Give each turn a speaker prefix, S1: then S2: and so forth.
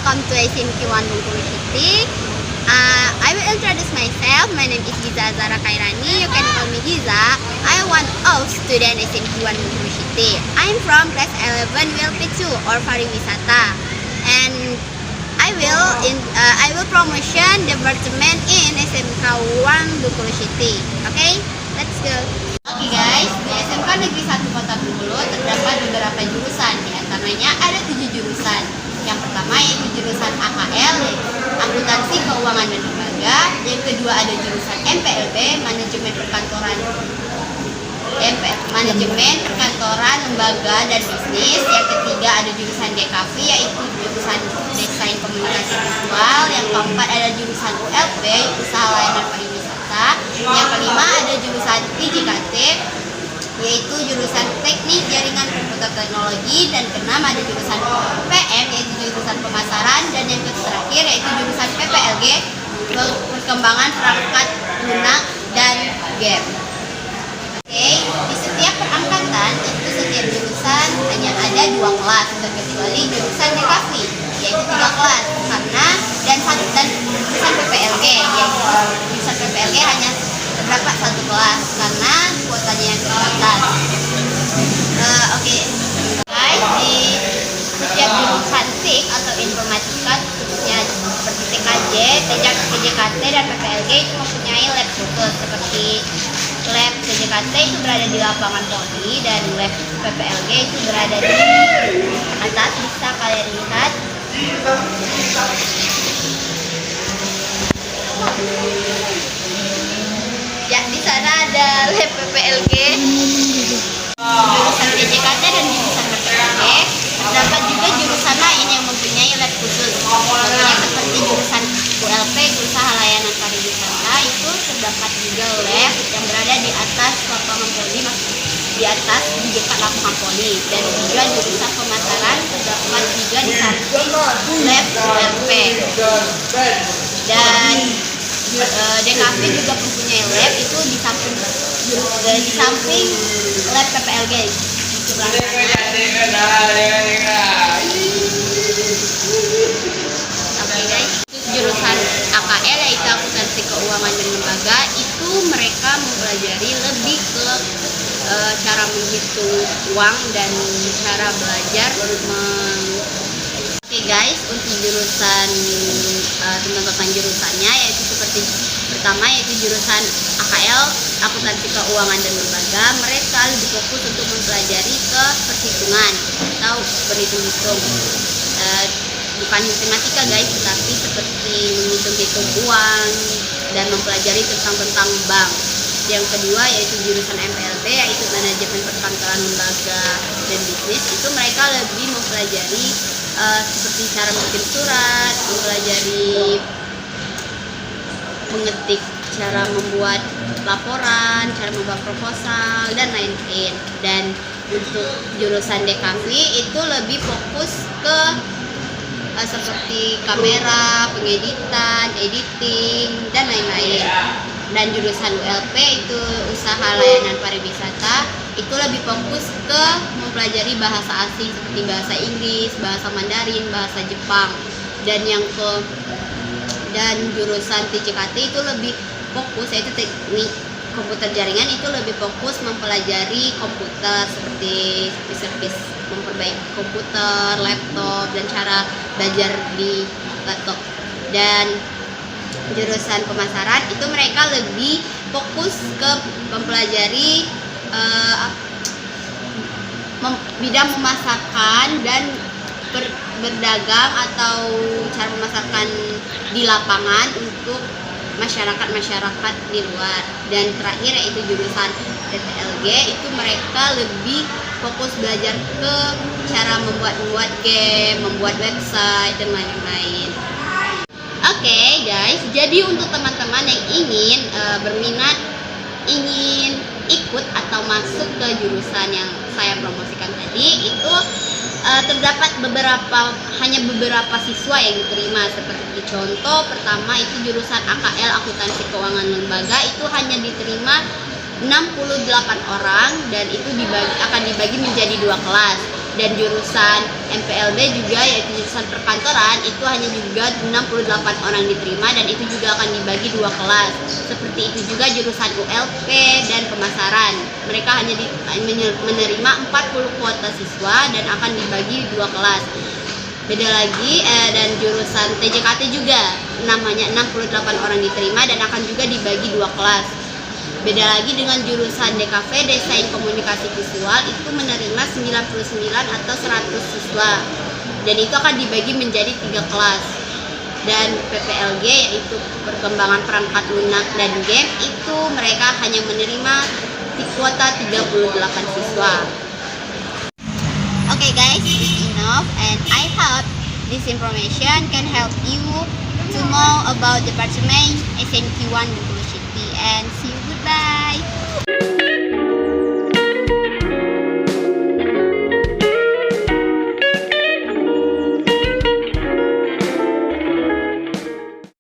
S1: welcome to SMK1 Bengkulu City. I will introduce myself. My name is Giza Zara Kairani. You can call me Giza. I am one of student SMK1 Bengkulu City. I'm from class 11 WLP2 or Pariwisata, and I will promotion department in SMK1 Bengkulu City. Okay, let's go. Oke guys, di SMK Negeri 1 Kota Bengkulu terdapat beberapa jurusan. Di antaranya ada 7 jurusan. Yang pertama yaitu jurusan AKL, Akuntansi Keuangan dan Lembaga. Yang kedua ada jurusan MPLB, Manajemen Perkantoran Lembaga dan Bisnis. Yang ketiga ada jurusan DKV, yaitu jurusan Desain Komunikasi Visual. Yang keempat ada jurusan ULP, Usaha Layanan Pariwisata. Yang kelima ada jurusan TJKT, yaitu jurusan Teknik Jaringan Komputer Teknologi. Dan keenam ada jurusan PM, yaitu jurusan Pemasaran. Dan yang terakhir yaitu jurusan PPLG, Perkembangan Perangkat Lunak dan Game. Oke, di setiap perangkatan itu setiap jurusan hanya ada 2 kelas, terkecuali jurusan DKV, yaitu 3 kelas. Dan jurusan PPLG, yaitu jurusan PPLG hanya terdapat 1 kelas karena kuotanya yang terbatas. Oke, guys, di setiap jurusan TIK atau informatika, khususnya seperti TKJ, TJKT dan PPLG itu mempunyai lab khusus. Seperti lab TJKT itu berada di lapangan Poli dan lab PPLG itu berada di atas. Bisa kalian lihat. Ya, di sana ada lab PPLG, jurusan TJKT dan jurusan PPLG. Terdapat juga jurusan lain yang mempunyai lab khusus. Contohnya seperti jurusan ULP, Usaha Layanan Pariwisata, itu terdapat juga lab yang berada di atas lapangan Poli, di dekat lapangan Poli. Dan juga jurusan Pemasaran terdapat juga di samping lab ULP. Dan DKV juga mempunyai lab itu di samping lab PPLG. Oke guys, jurusan AKL yaitu Akuntansi Keuangan dan Lembaga, itu mereka mempelajari lebih ke cara menghitung uang dan cara belajar Oke guys, untuk jurusan tentang jurusannya yaitu seperti pertama yaitu jurusan AKL, Akuntansi Keuangan dan Lembaga. Mereka lebih fokus untuk mempelajari ke perhitungan atau berhitung-hitung, bukan matematika guys, tetapi seperti menghitung-hitung uang dan mempelajari tentang bank. Yang kedua yaitu jurusan MPLB, yaitu Manajemen Perkantoran Lembaga dan Bisnis. Itu mereka lebih mempelajari seperti cara bikin surat, mempelajari mengetik, cara membuat laporan, cara membuat proposal, dan lain-lain. Dan untuk jurusan DKV itu lebih fokus ke seperti kamera, pengeditan, editing, dan lain-lain. Dan jurusan ULP itu Usaha Layanan Pariwisata, itu lebih fokus ke mempelajari bahasa asing seperti bahasa Inggris, bahasa Mandarin, bahasa Jepang. Dan jurusan TJKT itu lebih fokus, yaitu Teknik Komputer Jaringan, itu lebih fokus mempelajari komputer seperti servis memperbaiki komputer, laptop, dan cara belajar di laptop. Dan jurusan Pemasaran itu mereka lebih fokus ke mempelajari bidang pemasakan dan berdagang atau cara memasarkan di lapangan untuk masyarakat di luar. Dan terakhir yaitu jurusan PPLG, itu mereka lebih fokus belajar ke cara membuat game, membuat website, dan lain-lain. Oke guys, jadi untuk teman-teman yang ingin berminat, ingin ikut atau masuk ke jurusan yang saya promosikan tadi, itu terdapat hanya beberapa siswa yang diterima. Seperti contoh pertama itu jurusan AKL, Akuntansi Keuangan Lembaga, itu hanya diterima 68 orang, dan itu akan dibagi menjadi 2 kelas. Dan jurusan MPLB juga, yaitu jurusan perkantoran, itu hanya juga 68 orang diterima, dan itu juga akan dibagi 2 kelas. Seperti itu juga jurusan ULP dan pemasaran, mereka hanya menerima 40 kuota siswa dan akan dibagi 2 kelas. Beda lagi dan jurusan TJKT juga namanya 68 orang diterima dan akan juga dibagi 2 kelas. Beda lagi dengan jurusan DKV, Desain Komunikasi Visual, itu menerima 99 atau 100 siswa dan itu akan dibagi menjadi 3 kelas. Dan PPLG, yaitu Perkembangan Perangkat Lunak dan Game, itu mereka hanya menerima di kuota 38 siswa. Okay guys, this is enough, and I hope this information can help you to know about Department SNQ1 University, and see you